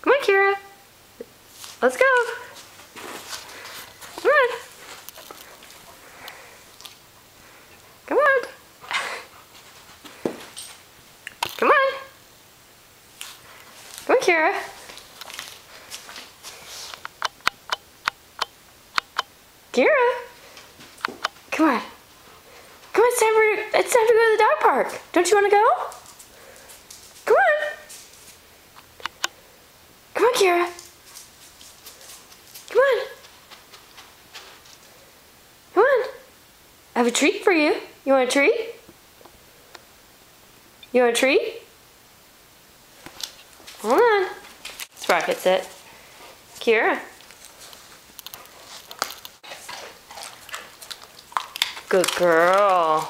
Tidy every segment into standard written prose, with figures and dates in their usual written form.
Come on, Kira. Let's go. Come on. Come on. Come on. Come on, Kira. Kira. Come on. Come on, it's time to go to the dog park. Don't you want to go? Come on. Come on, Kira. Come on. Come on. I have a treat for you. You want a treat? You want a treat? Hold on. Sprocket gets it. Kira. Good girl.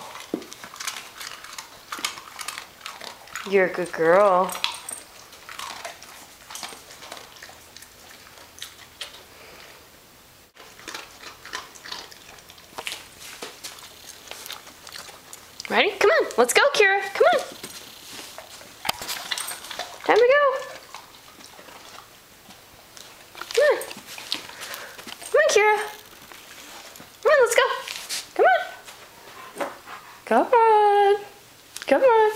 You're a good girl. Ready? Come on. Let's go, Kira. Come on. Time to go. Come on. Come on, Kira. Come on, let's go. Come on. Come on. Come on.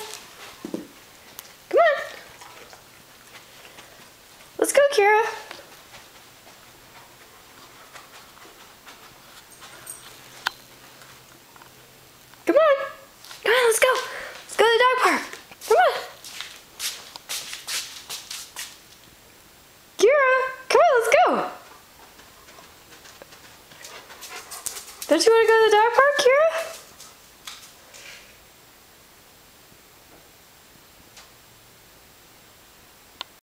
Come on. Let's go, Kira. Come on. Come on, let's go. Let's go to the dog park. Come on. Kira, come on, let's go. Don't you want to go to the dog park, Kira?